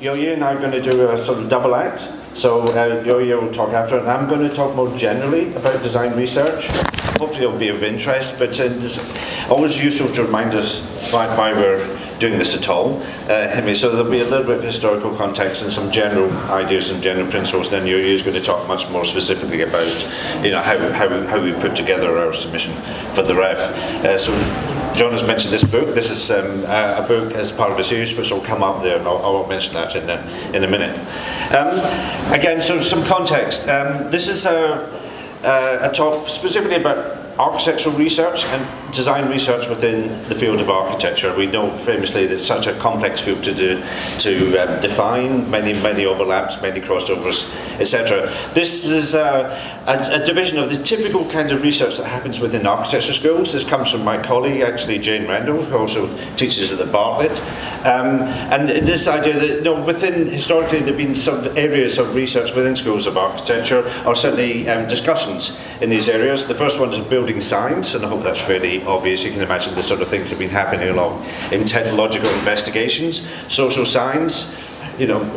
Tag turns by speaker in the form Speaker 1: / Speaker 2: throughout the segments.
Speaker 1: Yo-Yo and I are going to do a sort of double act. So Yo-Yo will talk after, and I'm going to talk more generally about design research. Hopefully it'll be of interest, but it's always useful to remind us why we're doing this at all. So there'll be a little bit of historical context and some general ideas and general principles. Then Yo-Yo is going to talk much more specifically about, how we put together our submission for the ref. So John has mentioned this book. This is a book as part of a series which will come up there, and I'll mention that in a minute. Again, so some context. This is a talk specifically about architectural research and design research within the field of architecture. We know famously that it's such a complex field to define, many overlaps, many crossovers, etc. This is a division of the typical kind of research that happens within architecture schools. This comes from my colleague, actually Jane Rendell, who also teaches at the Bartlett. And this idea that historically there have been some areas of research within schools of architecture, or certainly discussions in these areas. The first one is building science, and I hope that's fairly obvious. You can imagine the sort of things that have been happening along in technological investigations, social science,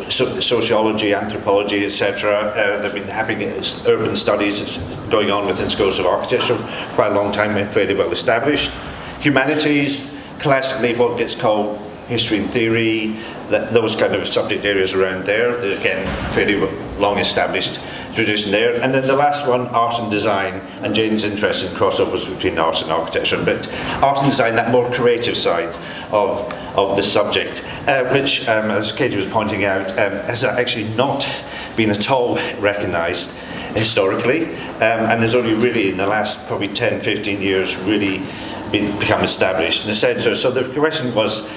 Speaker 1: sociology, anthropology, etc. They've been happening, urban studies going on within schools of architecture quite a long time, fairly well established. Humanities, classically what gets called history and theory, those kind of subject areas around there, again, fairly long established tradition there. And then the last one, art and design, and Jane's interest in crossovers between art and architecture, but art and design, that more creative side of the subject, which, as Katie was pointing out, has actually not been at all recognised historically, and has only really in the last probably 10-15 years really become established in a sense. So the question was,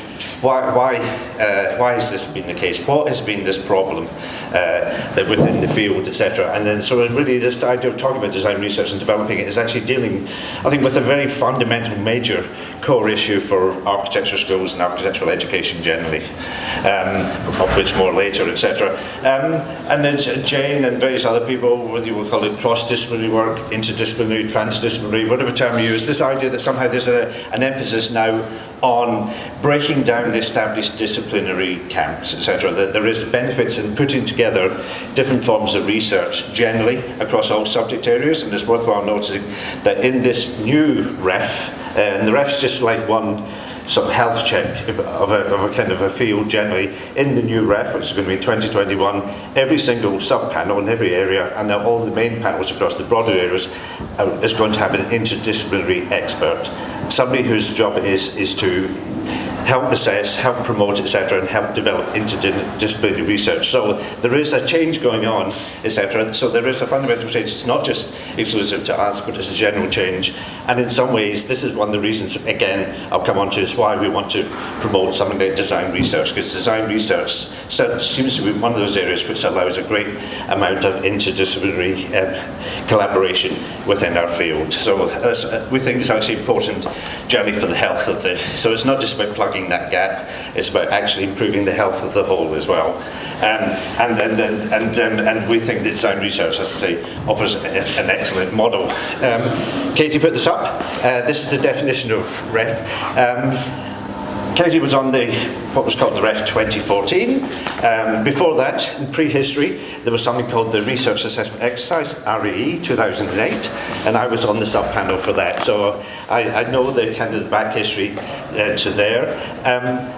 Speaker 1: why has this been the case? What has been this problem that within the field, etc.? And then so really this idea of talking about design research and developing it is actually dealing, I think, with a very fundamental major core issue for architecture schools and architectural education generally, of which more later, etc. And then Jane and various other people, whether you will call it cross-disciplinary work, interdisciplinary, transdisciplinary, whatever term you use, this idea that somehow there's an emphasis now on breaking down the established disciplinary camps, etc. That there is benefits in putting together different forms of research generally across all subject areas, and it's worthwhile noticing that in this new ref, and the ref's just like one sort of health check of a kind of a field generally, in the new ref, which is going to be 2021, every single sub-panel in every area, and now all the main panels across the broader areas is going to have an interdisciplinary expert. Somebody whose job is to help assess, help promote, etc., and help develop interdisciplinary research. So there is a change going on, etc. So there is a fundamental change. It's not just exclusive to us, but it's a general change. And in some ways, this is one of the reasons, again, I'll come on to, is why we want to promote something like design research, because design research seems to be one of those areas which allows a great amount of interdisciplinary collaboration within our field. So we think it's actually important generally for the health of so it's not just about plugging that gap, it's about actually improving the health of the whole as well. And we think that design research, as I say, offers an excellent model. Katie put this up. This is the definition of ref. Katie was on what was called the REF 2014. Before that, in prehistory, there was something called the Research Assessment Exercise, RAE, 2008, and I was on the sub-panel for that. So I know the kind of the back history to there.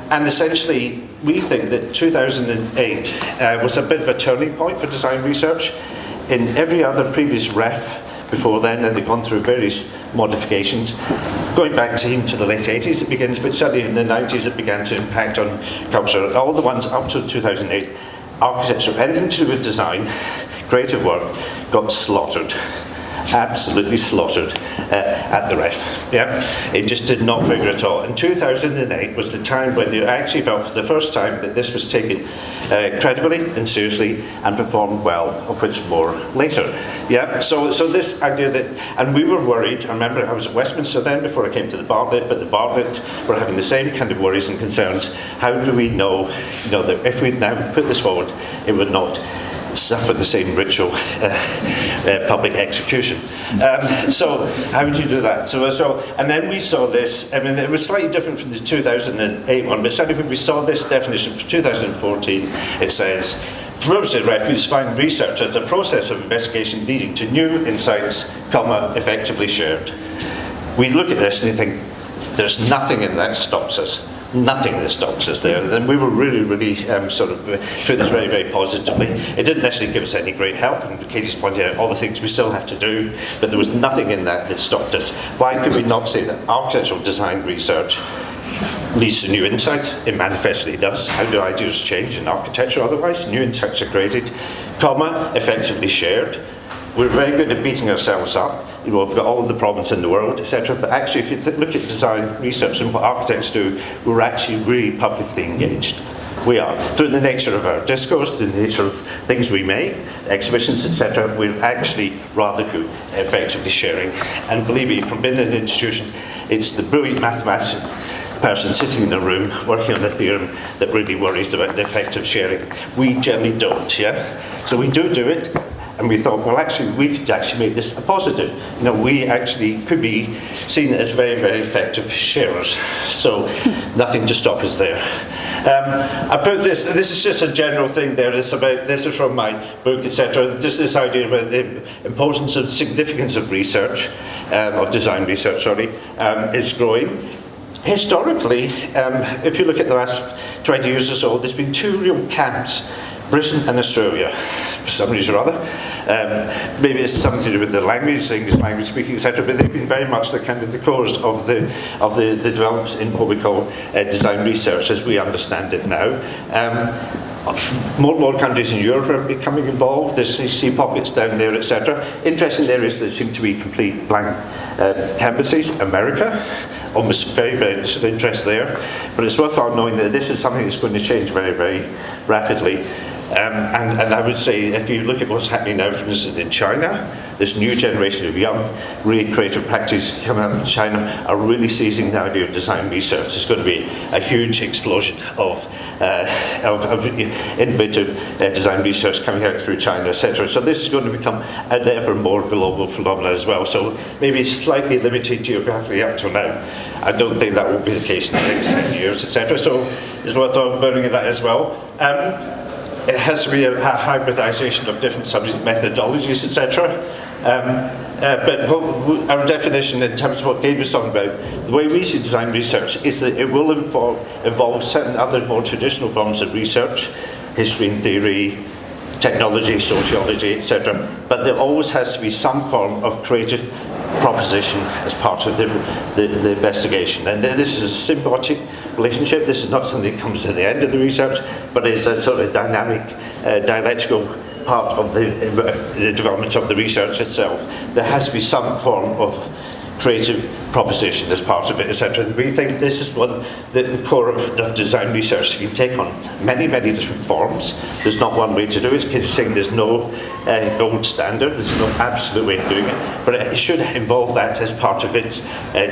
Speaker 1: And essentially, we think that 2008 was a bit of a turning point for design research. In every other previous REF before then, and they've gone through various modifications. Going back into the late 80s it begins, but certainly in the 90s it began to impact on culture. All the ones up to 2008, architecture, anything to do with design, creative work, got slaughtered. Absolutely slaughtered at the ref. Yeah, it just did not figure at all. And 2008 was the time when you actually felt for the first time that this was taken credibly and seriously and performed well, of which more later. Yeah, so this idea that, and we were worried. I remember I was at Westminster then before I came to the Bartlett, but the Bartlett were having the same kind of worries and concerns. How do we know, that if we now put this forward, it would not suffer the same ritual public execution. So how would you do that? And then we saw this, I mean, it was slightly different from the 2008 one, but certainly when we saw this definition for 2014, it says, for purposes of reference, find research as a process of investigation leading to new insights, effectively shared. We look at this and you think, there's nothing in that stops us. Nothing that stops us there. And we were really, really sort of treated this very, very positively. It didn't necessarily give us any great help, and Katie's pointed out all the things we still have to do, but there was nothing in that that stopped us. Why could we not say that architectural design research leads to new insights? It manifestly does. How do ideas change in architecture otherwise? New insights are created, effectively shared. We're very good at beating ourselves up. You know, we've got all of the problems in the world, etc. But actually, if you look at design research and what architects do, we're actually really publicly engaged. We are. Through the nature of our discourse, through the nature of things we make, exhibitions, etc., we're actually rather good at effectively sharing. And believe me, from being in an institution, it's the brilliant mathematician person sitting in a room working on a theorem that really worries about the effect of sharing. We generally don't, yeah? So we do it. And we thought, well, actually, we could actually make this a positive. You know, we actually could be seen as very, very effective sharers. So nothing to stop us there. I put this is just a general thing there. This is from my book, etc. Just this idea about the importance and significance of research, of design research, is growing. Historically, if you look at the last 20 years or so, there's been two real camps, Britain and Australia, for some reason or other. Maybe it's something to do with the language, English language speaking, etc. But they've been very much the kind of the cause of the developments in what we call design research as we understand it now. More and more countries in Europe are becoming involved. There's sea pockets down there, etc. Interesting areas that seem to be complete blank canvases. America, almost very, very little interest there. But it's worthwhile knowing that this is something that's going to change very, very rapidly. And I would say, if you look at what's happening now, for instance, in China, this new generation of young, really creative practices coming out of China are really seizing the idea of design research. There's going to be a huge explosion of innovative design research coming out through China, etc. So this is going to become an ever more global phenomenon as well. So maybe slightly limited geographically up till now. I don't think that will be the case in the next 10 years, etc. So it's worth learning of that as well. It has to be a hybridization of different subject methodologies, etc. But our definition in terms of what Gabe was talking about, the way we see design research is that it will involve certain other more traditional forms of research, history and theory, technology, sociology, etc. But there always has to be some form of creative proposition as part of the investigation. And this is a symbiotic relationship. This is not something that comes to the end of the research, but it's a sort of dynamic, dialectical part of the development of the research itself. There has to be some form of creative proposition as part of it, etc. And we think this is the core of design research. You can take on many, many different forms. There's not one way to do it. It's saying there's no gold standard. There's no absolute way of doing it. But it should involve that as part of its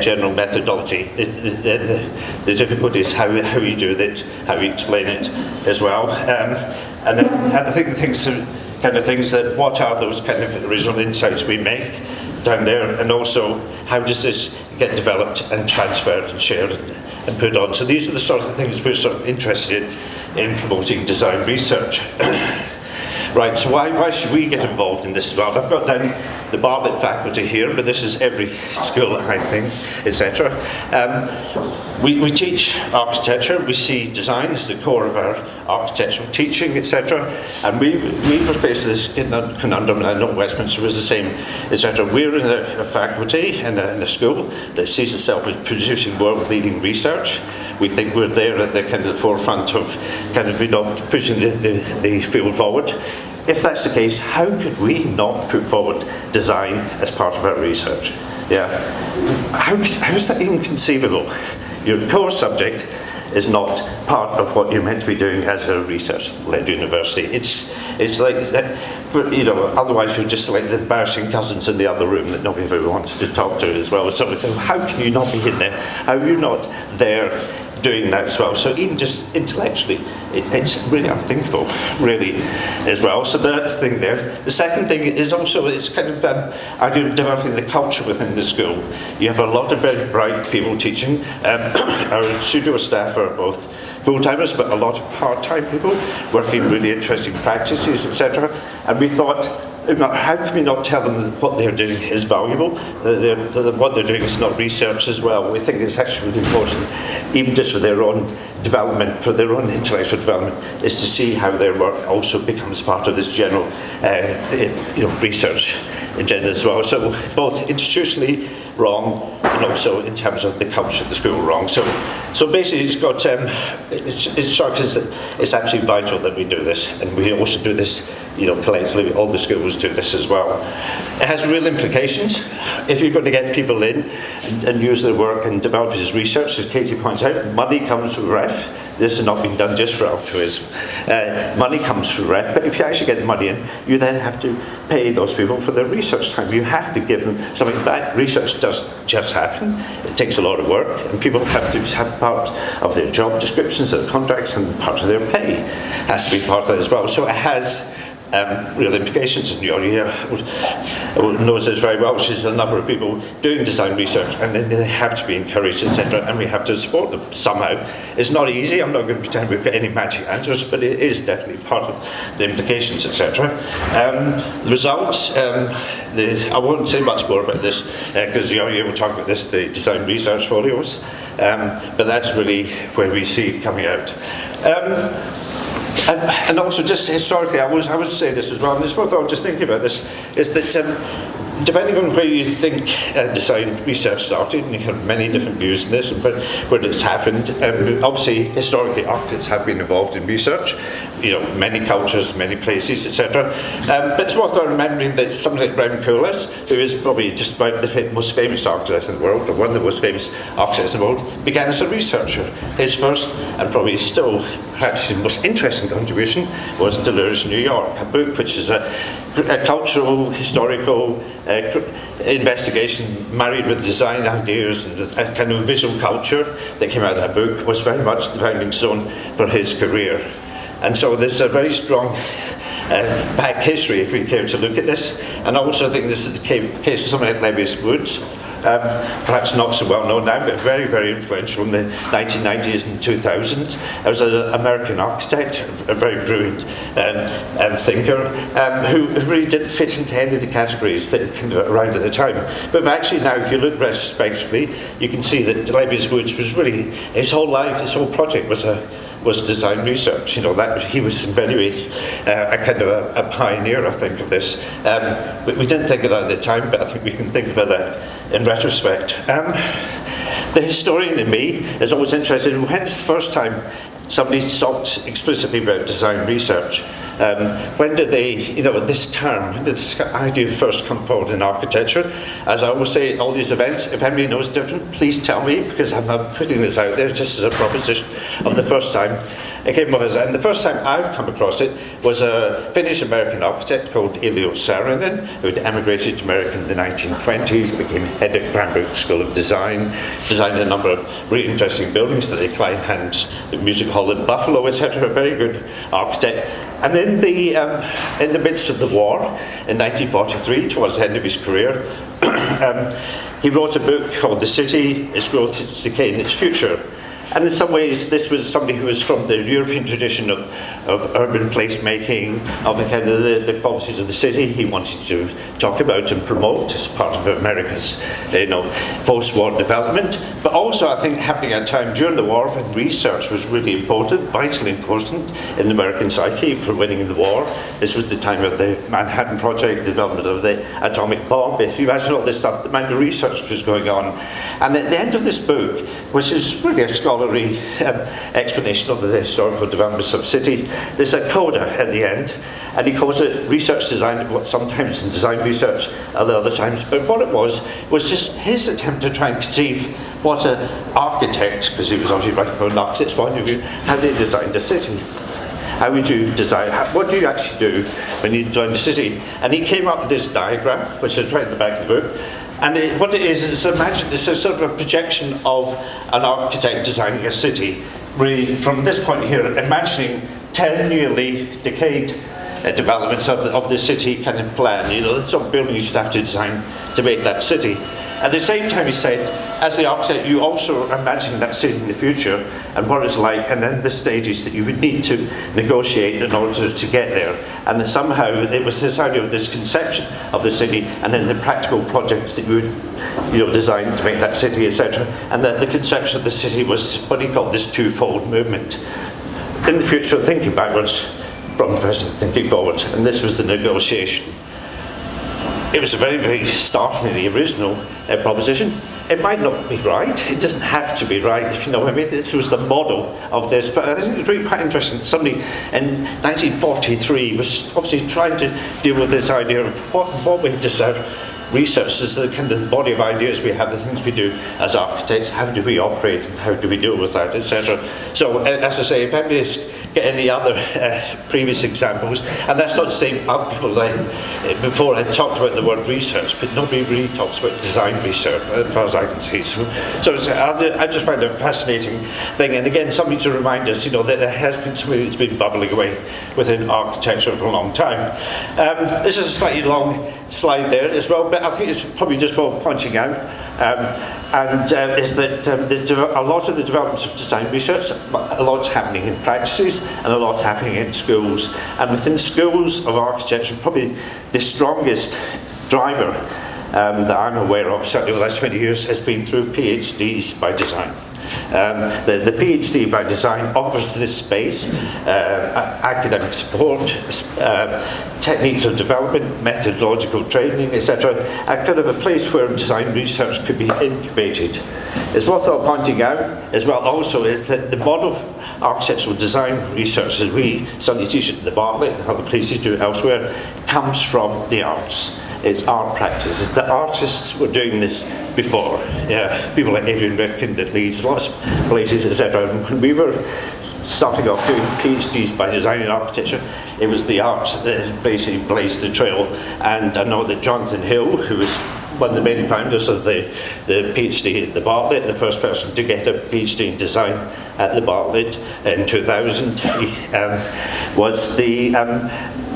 Speaker 1: general methodology. The difficulty is how you do it, how you explain it as well. And I think the things that what are those kind of original insights we make down there, and also how does this get developed and transferred and shared and put on. So these are the sort of things we're sort of interested in promoting design research. Right, so why should we get involved in this as well? I've got down the Bartlett faculty here, but this is every school, I think, etc. We teach architecture. We see design as the core of our architectural teaching, etc. And we face this conundrum, and I know Westminster is the same, etc. We're in a faculty and in a school that sees itself as producing world-leading research. We think we're there at the kind of the forefront of kind of pushing the field forward. If that's the case, how could we not put forward design as part of our research? Yeah, how is that even conceivable? Your core subject is not part of what you're meant to be doing as a research-led university. It's like otherwise you're just like the embarrassing cousins in the other room that nobody ever wanted to talk to as well. So how can you not be in there? How are you not there doing that as well. So even just intellectually, it's really unthinkable, really, as well. So that's the thing there. The second thing is also, it's kind of developing the culture within the school. You have a lot of very bright people teaching. Our studio staff are both full-timers, but a lot of part-time people working really interesting practices, etc. And we thought, how can we not tell them that what they're doing is valuable, that what they're doing is not research as well? We think it's actually really important, even just for their own development, for their own intellectual development, is to see how their work also becomes part of this general research agenda as well. So both institutionally wrong, and also in terms of the culture of the school wrong. So basically, it's got it's absolutely vital that we do this, and we also do this, collectively. All the schools do this as well. It has real implications. If you're going to get people in and use their work and develop as research, as Katie points out, money comes from REF. This has not been done just for altruism. Money comes from REF, but if you actually get the money in, you then have to pay those people for their research time. You have to give them something back. Research doesn't just happen. It takes a lot of work, and people have to have part of their job descriptions, their contracts, and part of their pay has to be part of it as well. So it has real implications, and knows this very well. She's a number of people doing design research, and then they have to be encouraged, etc., and we have to support them somehow. It's not easy. I'm not going to pretend we've got any magic answers, but it is definitely part of the implications, etc. The results, I won't say much more about this, because you will talk about this, the design research folios, but that's really where we see it coming out. And also, just historically, I would say this as well, and it's worth just thinking about this, is that depending on where you think design research started, and you have many different views in this and where it's happened, obviously, historically, architects have been involved in research, many cultures, many places, etc. But it's worth remembering that somebody like Brown Coolers, who is probably just about the most famous architect in the world, or one of the most famous architects in the world, began as a researcher. His first, and probably still perhaps his most interesting contribution, was Deleuze New York, a book which is a cultural, historical investigation married with design ideas and a kind of visual culture that came out of that book, was very much the founding stone for his career. And so there's a very strong back history if we care to look at this. And I also think this is the case of something like Lebbeus Woods, perhaps not so well known now, but very, very influential in the 1990s and 2000s. There was an American architect, a very brilliant thinker, who really didn't fit into any of the categories that came around at the time. But actually now, if you look retrospectively, you can see that Lebbeus Woods was really, his whole life, his whole project was design research. That he was in many ways a kind of a pioneer, I think, of this. We didn't think of that at the time, but I think we can think about that in retrospect. The historian in me is always interested in when's the first time somebody talks explicitly about design research. When did they, this term, when did this idea first come forward in architecture? As I always say, all these events, if anybody knows different, please tell me, because I'm not putting this out there just as a proposition of the first time it came with us. And the first time I've come across it was a Finnish-American architect called Elio Saarinen, who had emigrated to America in the 1920s, became head at Cranbrook School of Design, designed a number of really interesting buildings, the Kleinhans, the Music Hall in Buffalo, etc. A very good architect. And in the midst of the war, in 1943, towards the end of his career, he wrote a book called The City, Its Growth, Its Decay, and Its Future. And in some ways, this was somebody who was from the European tradition of urban placemaking, of the kind of the qualities of the city he wanted to talk about and promote as part of America's, post-war development. But also, I think, happening at a time during the war when research was really important, vitally important in the American psyche for winning the war. This was the time of the Manhattan Project, the development of the atomic bomb. If you imagine all this stuff, the amount of research was going on. And at the end of this book, which is really a scholarly explanation of the historical developments of cities, there's a coda at the end, and he calls it research design, sometimes in design research, other times. But what it was just his attempt to try and conceive what an architect, because he was obviously writing from an architect's point of view, how they designed a city. How would you design, what do you actually do when you design a city? And he came up with this diagram, which is right at the back of the book, And what it is imagine it's a sort of a projection of an architect designing a city, really from this point here, imagining 10 nearly decade developments of the city kind of plan, the sort of buildings you'd have to design to make that city. At the same time, he said, as the architect, you also imagine that city in the future and what it's like, and then the stages that you would need to negotiate in order to get there. And that somehow it was this idea of this conception of the city, and then the practical projects that you would design to make that city, etc. And that the conception of the city was what he called this twofold movement. In the future, thinking backwards, from the present, thinking forwards, and this was the negotiation. It was a very, very startlingly original proposition. It might not be right. It doesn't have to be right, if you know what I mean. This was the model of this, but I think it was really quite interesting. Somebody in 1943 was obviously trying to deal with this idea of what we deserve. Research is the kind of the body of ideas we have, the things we do as architects. How do we operate? And how do we deal with that, etc. So, as I say, if anybody's got any other previous examples, and that's not to say people like before I talked about the word research, but nobody really talks about design research, as far as I can see. So I just find it a fascinating thing, and again, something to remind us, that there has been something that's been bubbling away within architecture for a long time. This is a slightly long slide there as well, but I think it's probably just worth pointing out, is that a lot of the development of design research, a lot's happening in practices and a lot's happening in schools. And within schools of architecture, probably the strongest driver that I'm aware of, certainly over the last 20 years, has been through PhDs by design. The PhD by design offers this space, academic support, techniques of development, methodological training, etc. A kind of a place where design research could be incubated. It's worthwhile pointing out as well also is that the model of architectural design research, as we certainly teach it at the Bartlett and other places do it elsewhere, comes from the arts. It's art practices. The artists were doing this before. People like Adrian Rifkin that leads lots of places, etc. And when we were starting off doing PhDs by design and architecture, it was the arts that basically blazed the trail. And I know that Jonathan Hill, who was one of the main founders of the PhD at the Bartlett, the first person to get a PhD in design at the Bartlett in 2000, was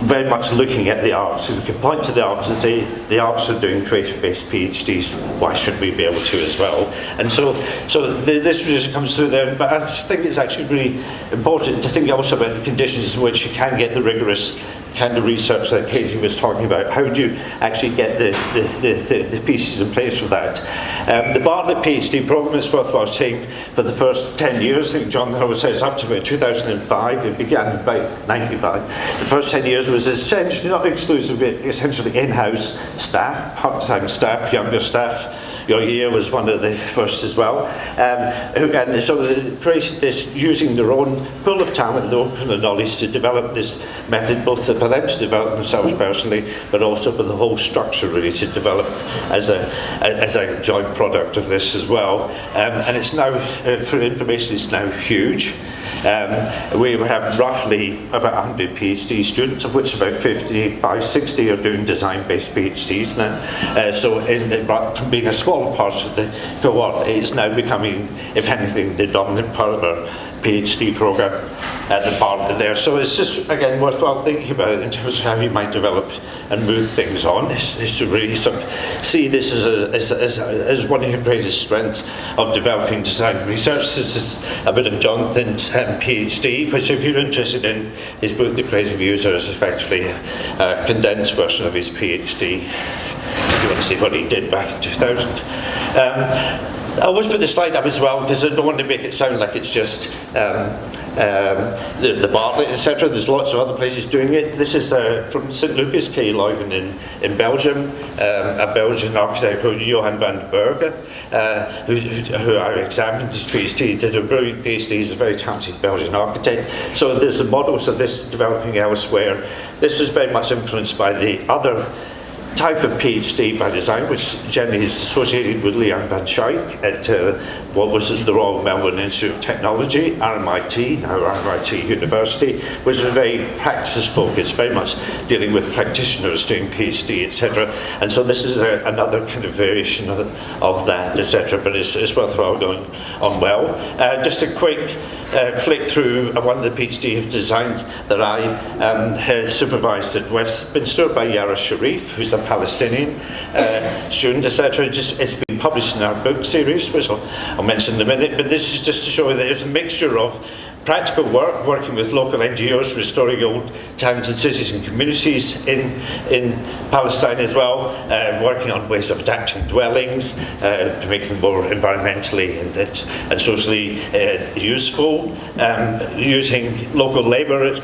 Speaker 1: very much looking at the arts. So we can point to the arts and say the arts are doing creative-based PhDs. Why should we be able to as well? And so this tradition comes through there. But I just think it's actually really important to think also about the conditions in which you can get the rigorous kind of research that Katie was talking about. How do you actually get the pieces in place for that? The Bartlett PhD program, is worthwhile saying, for the first 10 years, I think John always says up to about 2005, it began about 95. The first 10 years was essentially, not exclusively, essentially in-house staff, part-time staff, younger staff. Your year was one of the first as well. And so they created this using their own pool of talent, their own pool of knowledge to develop this method, both for them to develop themselves personally, but also for the whole structure really to develop as a joint product of this as well. And it's now, for information, it's now huge. We have roughly about 100 PhD students, of which about 55, 60 are doing design-based PhDs now. So from being a smaller part of the cohort, it's now becoming, if anything, the dominant part of our PhD program at the Bartlett there. So it's just, again, worthwhile thinking about it in terms of how you might develop and move things on. Is to really sort of see this as one of your greatest strengths of developing design research. This is a bit of Jonathan's PhD, which if you're interested in his book, The Creative User, is effectively a condensed version of his PhD, if you want to see what he did back in 2000. I always put the slide up as well because I don't want to make it sound like it's just the Bartlett, etc. There's lots of other places doing it. This is from St. Lucas, K. Leuven in Belgium, a Belgian architect called Johan van den Bergen, who I examined his PhD, did a brilliant PhD. He's a very talented Belgian architect. So there's the models of this developing elsewhere. This was very much influenced by the other type of PhD by design, which generally is associated with Leanne Van Schaik at what was the Royal Melbourne Institute of Technology, RMIT, now RMIT University, which was very practice-focused, very much dealing with practitioners doing PhD, etc. And so this is another kind of variation of that, etc. But it's worthwhile going on well. Just a quick flick through one of the PhD designs that I had supervised at Westminster by Yara Sharif, who's a Palestinian student, etc. It's been published in our book series, which I'll mention in a minute, but this is just to show you that it's a mixture of practical work, working with local NGOs, restoring old towns and cities and communities in Palestine as well, working on ways of adapting dwellings to make them more environmentally and socially useful, using local labour,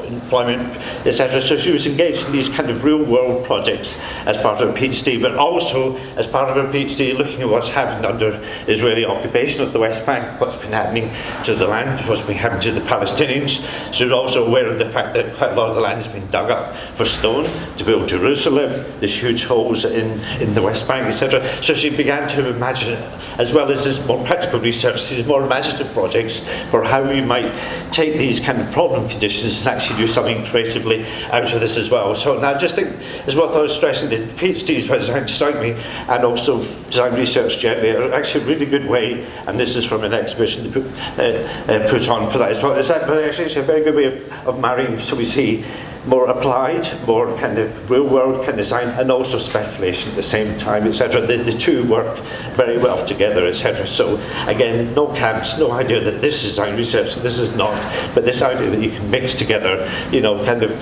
Speaker 1: employment, etc. So she was engaged in these kind of real-world projects as part of her PhD, but also as part of her PhD looking at what's happened under Israeli occupation of the West Bank, what's been happening to the land, what's been happening to the Palestinians. She was also aware of the fact that quite a lot of the land has been dug up for stone to build Jerusalem. There's huge holes in the West Bank, etc. So she began to imagine, as well as this more practical research, these more imaginative projects for how we might take these kind of problem conditions and actually do something creatively out of this as well. So now I just think it's worth stressing that PhDs by design strike me, and also design research generally, are actually a really good way, and this is from an exhibition put on for that as well. It's actually a very good way of marrying, so we see more applied, more kind of real-world kind of design, and also speculation at the same time, etc. The two work very well together, etc. So again, no camps, no idea that this is design research, this is not, but this idea that you can mix together, kind of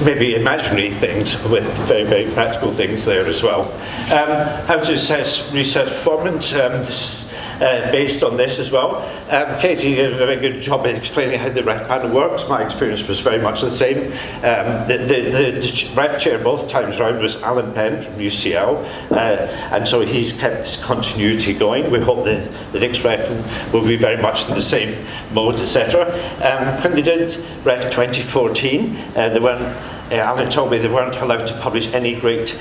Speaker 1: maybe imaginary things with very, very practical things there as well. How to assess research performance. This is based on this as well. Katie did a very good job at explaining how the REF panel works. My experience was very much the same. The REF chair both times round was Alan Penn from UCL, and so he's kept continuity going. We hope that the next REF will be very much in the same mode, etc. When they did REF 2014, they weren't Alan told me they weren't allowed to publish any great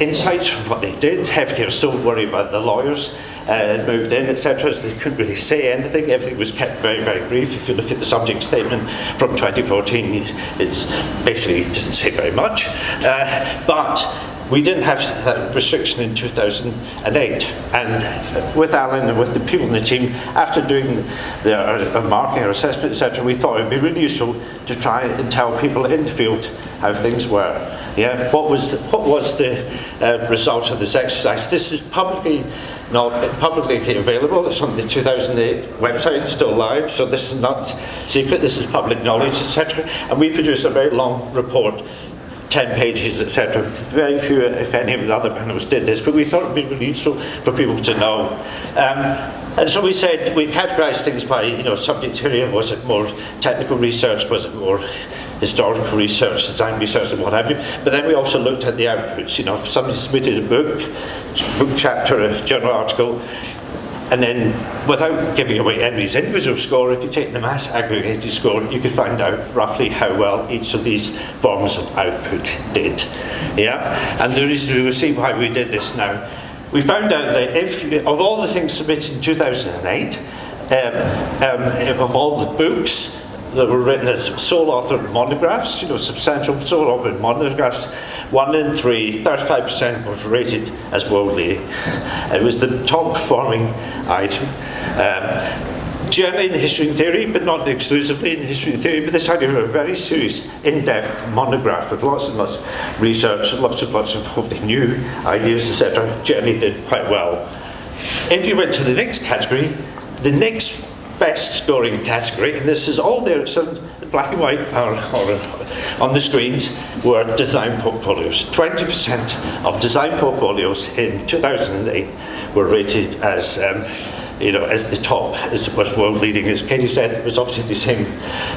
Speaker 1: insights from what they did. Hefke was still worried about the lawyers moved in, etc. So they couldn't really say anything. Everything was kept very, very brief. If you look at the subject statement from 2014, it's basically doesn't say very much. But we didn't have that restriction in 2008, and with Alan and with the people in the team, after doing our marking, our assessment, etc., we thought it would be really useful to try and tell people in the field how things were. Yeah, what was the result of this exercise? This is publicly available. It's on the 2008 website, it's still live, so this is not secret. This is public knowledge, etc. And we produced a very long report. 10 pages, etc. Very few, if any, of the other panels did this, but we thought it would be really useful for people to know. And so we said, we categorised things by, subject area. Was it more technical research? Was it more historical research, design research, and what have you? But then we also looked at the outputs. If somebody submitted a book chapter, a journal article, and then, without giving away anybody's individual score, if you take the mass aggregated score, you could find out roughly how well each of these forms of output did. Yeah? And the reason we will see why we did this now, we found out that of all the things submitted in 2008, of all the books that were written as sole-authored monographs, substantial sole-authored monographs, 1 in 3, 35% was rated as world-leading. It was the top-performing item. Generally in history and theory, but not exclusively in history and theory, but this idea of a very serious, in-depth monograph with lots and lots of research, lots of hopefully new ideas, etc., generally did quite well. If you went to the next category, the next best scoring category, and this is all there, it's in black and white or on the screens, were design portfolios. 20% of design portfolios in 2008 were rated as as the top, as was world leading. As Katie said, it was obviously the same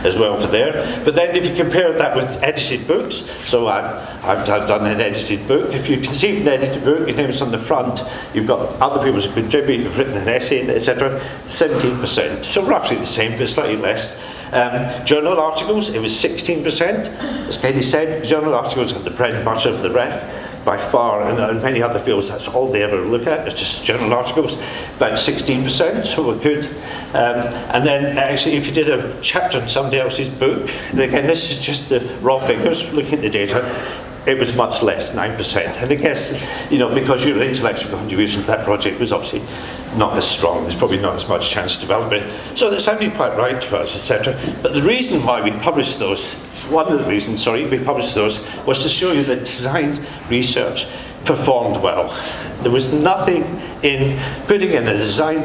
Speaker 1: as well for there. But then if you compare that with edited books, so I've done an edited book. If you conceive an edited book, your name's on the front, you've got other people who contribute, you've written an essay, etc., 17%. So roughly the same, but slightly less. Journal articles, it was 16%. As Katie said, journal articles are the bread and butter of the REF. by far, and in many other fields, that's all they ever look at. It's just journal articles, about 16%, so we're good. And then actually, if you did a chapter in somebody else's book, again, this is just the raw figures, looking at the data, it was much less, 9%. And I guess, because your intellectual contribution to that project was obviously not as strong, there's probably not as much chance to develop it. So that sounded quite right to us, etc. But the reason why we published those, one of the reasons, we published those, was to show you that design research performed well. There was nothing in putting in a design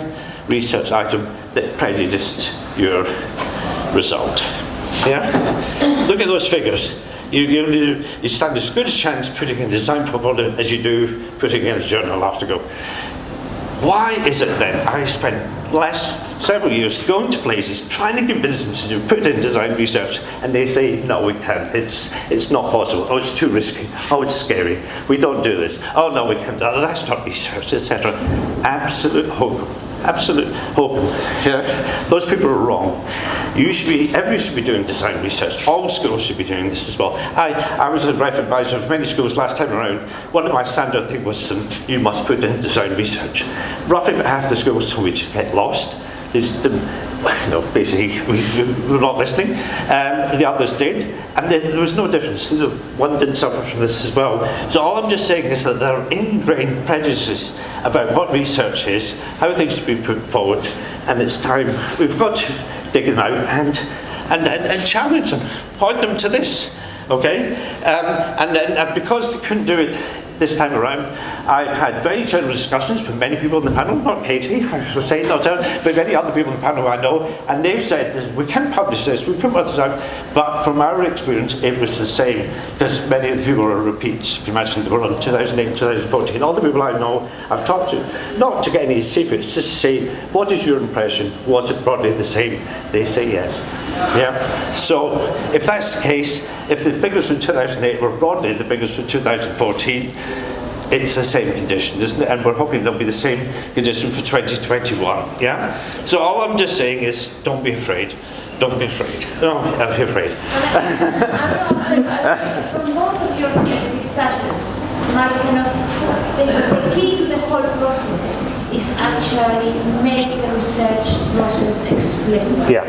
Speaker 1: research item that prejudiced your result. Yeah? Look at those figures. You stand as good a chance putting in a design portfolio as you do putting in a journal article. Why is it then I spent the last several years going to places trying to convince them to put in design research, and they say, no, we can't, it's not possible, oh, it's too risky, oh, it's scary, we don't do this, oh, no, we can't, oh, that's not research, etc. Absolute hokum. Absolute hokum. Yeah. Those people are wrong. Everybody should be doing design research. All schools should be doing this as well. I was a ref advisor of many schools last time around. One of my standard things was you must put in design research. Roughly about half the schools told me to get lost. Basically, we were not listening. The others did, and there was no difference. One didn't suffer from this as well. So all I'm just saying is that there are ingrained prejudices about what research is, how things should be put forward, and it's time we've got to dig them out and challenge them, point them to this, okay? And then because they couldn't do it this time around, I've had very general discussions with many people in the panel, not Katie, I should say, not her, but many other people in the panel I know, and they've said, we can publish this, we can put this out, but from our experience, it was the same, because many of the people are repeats. If you imagine they were on 2008, 2014, all the people I know I've talked to, not to get any secrets, just to say, what is your impression? Was it broadly the same? They say yes. Yeah. So if that's the case, if the figures from 2008 were broadly the figures from 2014, it's the same condition, isn't it? And we're hoping there'll be the same condition for 2021. Yeah. So all I'm just saying is, don't be afraid. Don't be afraid. No, I'll be afraid.
Speaker 2: From both of your discussions, my the key to the whole process is actually make the research process explicit.
Speaker 1: Yeah.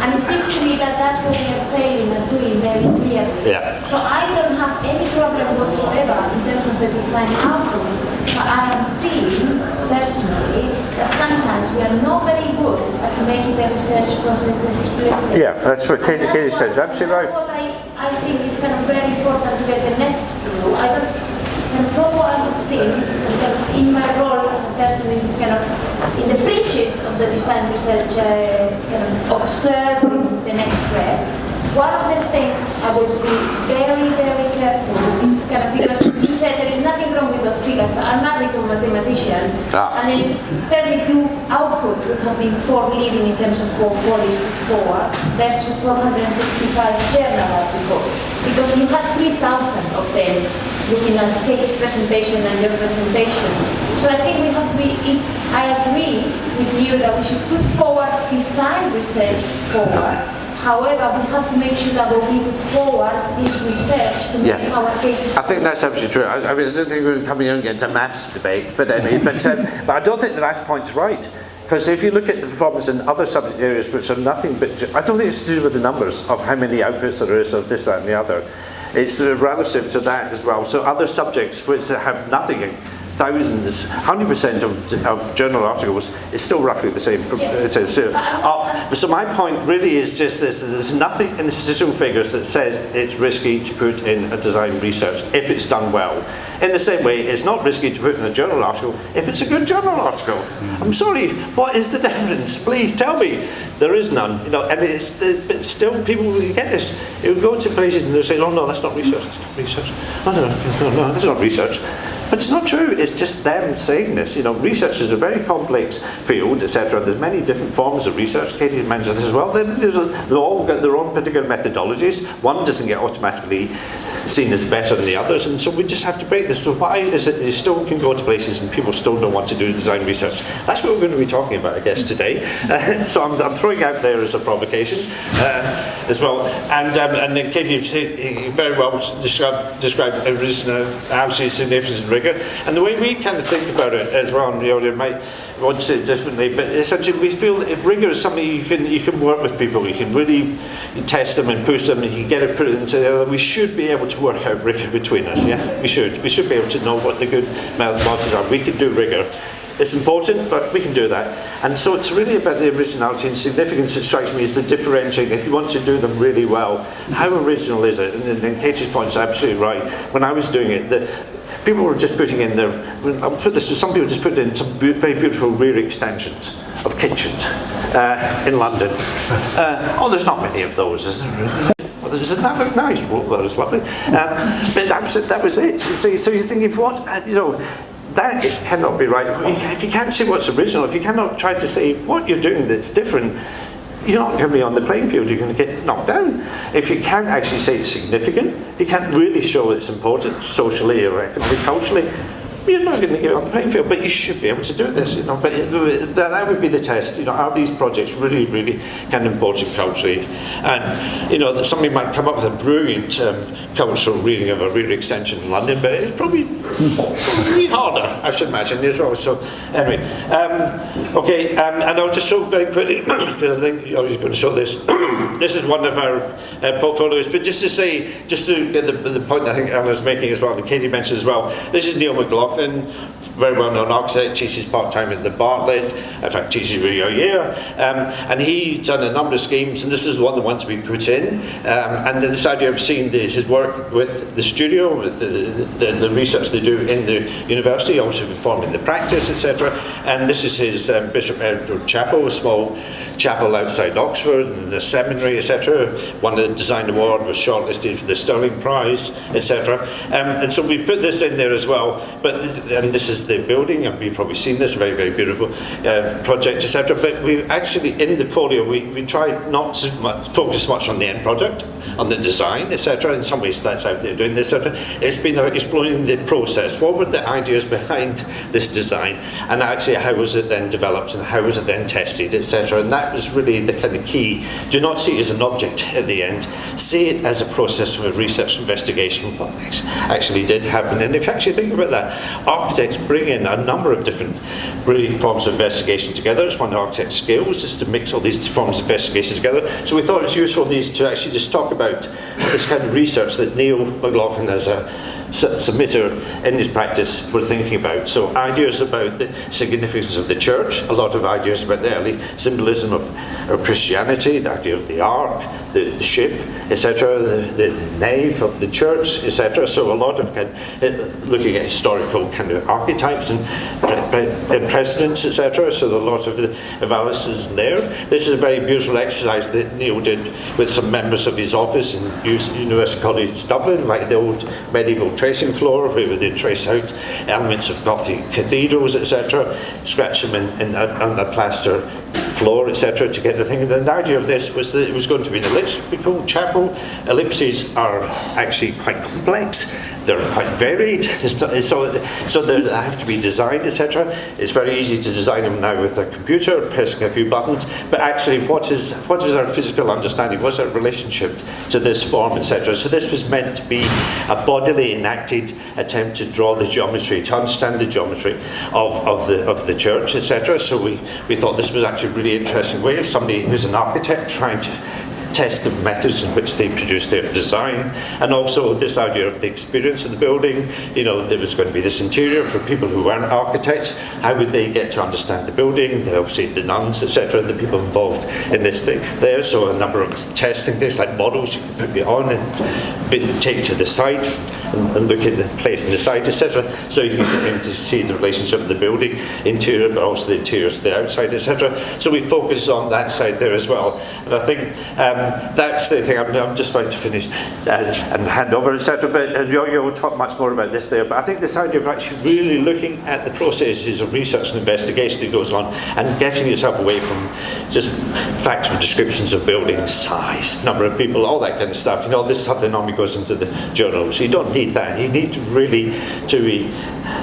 Speaker 2: And it seems to me that that's what we are failing at doing very clearly.
Speaker 1: Yeah.
Speaker 2: So I don't have any problem whatsoever in terms of the design outputs, but I am seeing personally that sometimes we are not very good at making the research process explicit.
Speaker 1: Yeah, that's what Katie said. Absolutely right.
Speaker 2: That's what I think is kind of very important to get the message through. From what I have seen, in my role as a person in the fringes of the design research, observing the next rep, one of the things I would be very, very careful is because you said there is nothing wrong with those figures, but I'm not a mathematician, and there is 32 outputs which have been forward-leading in terms of portfolios before versus 465 journal articles, because you had 3,000 of them looking at Kate's presentation and your presentation. So I think we have to be, I agree with you that we should put forward design research forward. However, we have to make sure that when we put forward this research to make our cases.
Speaker 1: I think that's absolutely true. I mean, I don't think we're coming here against a maths debate, but anyway, but I don't think the last point's right. Because if you look at the performance in other subject areas which are nothing but, I don't think it's to do with the numbers of how many outputs there is of this, that and the other. It's relative to that as well. So other subjects which have nothing, thousands, 100% of journal articles is still roughly the same. So my point really is just this: there's nothing in the statistical figures that says it's risky to put in a design research if it's done well. In the same way, it's not risky to put in a journal article if it's a good journal article. I'm sorry, what is the difference? Please tell me. There is none, and but still people will get this. You go to places and they'll say, "Oh no, that's not research. That's not research. Oh no, that's not research." But it's not true, it's just them saying this. Research is a very complex field, etc. There's many different forms of research. Katie mentioned this as well. They've all got their own particular methodologies. One doesn't get automatically seen as better than the others, and so we just have to break this. So why is it you still can go to places and people still don't want to do design research? That's what we're going to be talking about, I guess, today. So I'm throwing out there as a provocation as well. And then Katie very well described absolutely significant rigor. And the way we kind of think about it as well, and you might want to say it differently, but essentially we feel that rigor is something you can work with people, you can really test them and push them, and you can get it put into the other. We should be able to work out rigor between us, yeah? We should be able to know what the good methods are. We can do rigor. It's important, but we can do that. And so it's really about the originality and significance. It strikes me as the differentiating. If you want to do them really well, how original is it? And Katie's point is absolutely right. When I was doing it, people were just putting in some people just put in some very beautiful rear extensions of kitchens in London. There's not many of those, is there? Doesn't that look nice? Well, that was lovely. But that was it. So you're thinking, what, that cannot be right. If you can't say what's original, if you cannot try to say what you're doing that's different, you're not going to be on the playing field, you're going to get knocked down. If you can't actually say it's significant, if you can't really show it's important socially or economically, culturally, you're not going to get on the playing field, but you should be able to do this, But that would be the test. Are these projects really, really kind of important culturally? And somebody might come up with a brilliant cultural reading of a rear extension in London, but it's probably harder, I should imagine, as well. So anyway, and I'll just show very quickly because I think you're going to show this. This is one of our portfolios, but just to get the point I think Anna's making as well, and Katie mentioned as well. This is Neil Mclaughlin. Very well-known architect, teaches part-time at the Bartlett, in fact teaches really a year, and he's done a number of schemes, and this is one of the ones we put in, and this idea of seeing his work with the studio, with the research they do in the university, also performing the practice, etc. And this is his Bishop Edward Chapel, a small chapel outside Oxford, and the seminary, etc. Won the design award, was shortlisted for the Sterling Prize, etc. And so we put this in there as well, but this is the building, and we've probably seen this, very, very beautiful project, etc. But we actually, in the folio, we tried not to focus much on the end product, on the design, etc. In some ways that's out there doing this, etc. It's been exploring the process. What were the ideas behind this design, and actually how was it then developed, and how was it then tested, etc. And that was really the kind of key. Do not see it as an object at the end. See it as a process of a research investigation, what actually did happen. And if you actually think about that, architects bring in a number of different really forms of investigation together. It's one of architects' skills, is to mix all these forms of investigation together. So we thought it was useful to actually just talk about this kind of research that Neil Mclaughlin as a submitter in his practice were thinking about. So ideas about the significance of the church, a lot of ideas about the early symbolism of Christianity, the idea of the ark, the ship, etc., the nave of the church, etc. So a lot of looking at historical kind of archetypes and precedents, etc. So a lot of the analysis there. This is a very beautiful exercise that Neil did with some members of his office in University College Dublin, like the old medieval tracing floor, where they trace out elements of Gothic cathedrals, etc., scratch them on a plaster floor, etc., to get the thing. And the idea of this was that it was going to be an elliptical chapel. Ellipses are actually quite complex. They're quite varied, so they have to be designed, etc. It's very easy to design them now with a computer, pressing a few buttons, but actually what is our physical understanding? What's our relationship to this form, etc.? So this was meant to be a bodily enacted attempt to draw the geometry, to understand the geometry of the church, etc. So we thought this was actually a really interesting way of somebody who's an architect trying to test the methods in which they produce their design, and also this idea of the experience of the building. There was going to be this interior for people who weren't architects. How would they get to understand the building? Obviously the nuns, etc., the people involved in this thing there. So a number of testing things like models you can put on and take to the site. and look at the place and the site, etc. So you can begin to see the relationship of the building interior, but also the interior to the outside, etc. So we focus on that side there as well. And I think that's the thing. I'm just about to finish and hand over, etc. But you'll talk much more about this there. But I think this idea of actually really looking at the processes of research and investigation that goes on, and getting yourself away from just factual descriptions of buildings, size, number of people, all that kind of stuff. You know, this stuff that normally goes into the journals. You don't need that. You need to really to be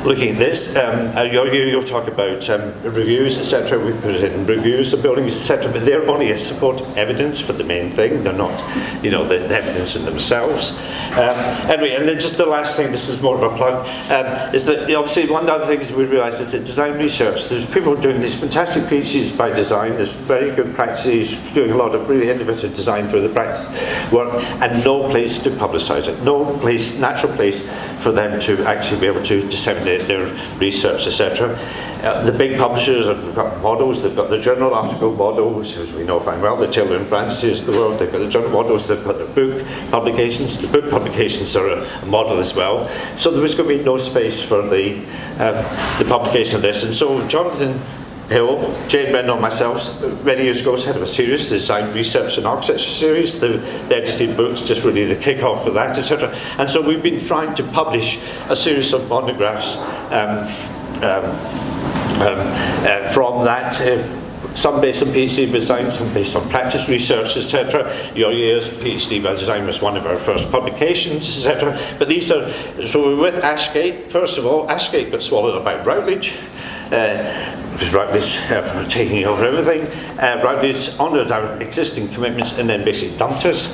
Speaker 1: looking at this. You'll talk about reviews, etc. We put in reviews of buildings, etc. But they're only a support evidence for the main thing. They're not, you know, the evidence in themselves. Anyway, and then just the last thing, this is more of a plug, is that obviously one of the other things we realised is that design research, there's people doing these fantastic PhDs by design, there's very good practices, doing a lot of really innovative design through the practice work, and no place to publicise it, no place, natural place for them to actually be able to disseminate their research, etc. The big publishers have got models, they've got the journal article models, as we know fine well, the Taylor and Francis of the world, they've got the journal models, they've got the book publications. The book publications are a model as well. So there was going to be no space for the publication of this. And so Jonathan Hill, Jane Brennan and myself, many years ago, was head of a series, the Design Research and Architecture series. The edited books, just really the kick-off for that, etc. And so we've been trying to publish a series of monographs from that. Some based on PhD design, some based on practice research, etc. Your year's PhD by design was one of our first publications, etc. But these are, so we're with Ashgate. First of all, Ashgate got swallowed up by Routledge. Because Routledge were taking over everything. Routledge honoured our existing commitments and then basically dumped us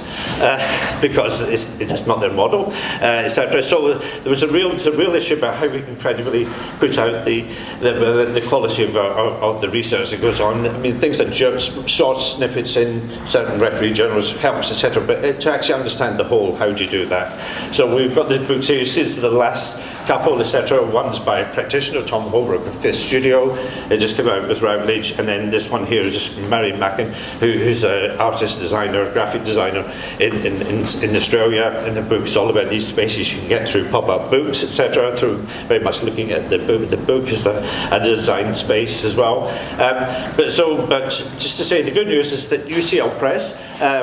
Speaker 1: because it's not their model, etc. So there was a real issue about how we can credibly put out the quality of the research that goes on. I mean, things like short snippets in certain referee journals helps, etc. But to actually understand the whole, how do you do that? So we've got the book series. This is the last couple, etc. One's by a practitioner, Tom Holbrook of Fifth Studio. It just came out with Routledge, and then this one here is just Mary Mackin, who's an artist designer, graphic designer in Australia, and the book's all about these spaces you can get through pop-up books, etc. Through very much looking at the book. The book is a design space as well. But just to say, the good news is that UCL Press,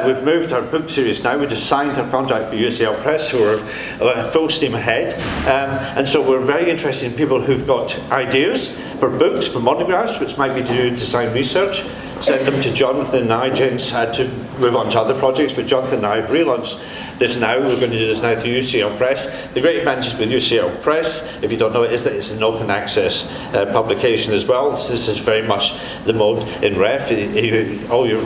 Speaker 1: we've moved our book series now. We just signed our contract for UCL Press, who are full steam ahead. And so we're very interested in people who've got ideas for books, for monographs, which might be to do design research. Send them to Jonathan and I. Jane's had to move on to other projects, but Jonathan and I have relaunched this now. We're going to do this now through UCL Press. The great advantage with UCL Press, if you don't know it, is that it's an open access publication as well. This is very much the mode in REF. All your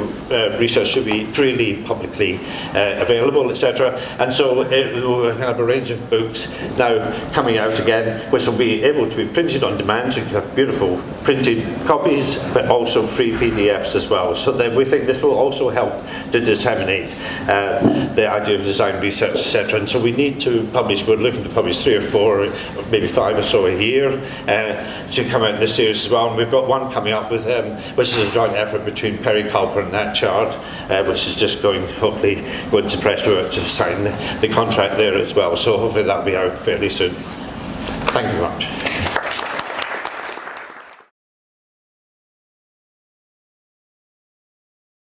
Speaker 1: research should be freely, publicly available, etc. And so we have a range of books now coming out again, which will be able to be printed on demand, so you can have beautiful printed copies, but also free PDFs as well. So then we think this will also help to disseminate the idea of design research, etc. And so we need to publish, we're looking to publish 3 or 4, or maybe 5 or so a year to come out in this series as well. And we've got one coming up with, which is a joint effort between Perry Culper and Nat Chard, which is just hopefully going to press to sign the contract there as well. So hopefully that'll be out fairly soon. Thank you very much.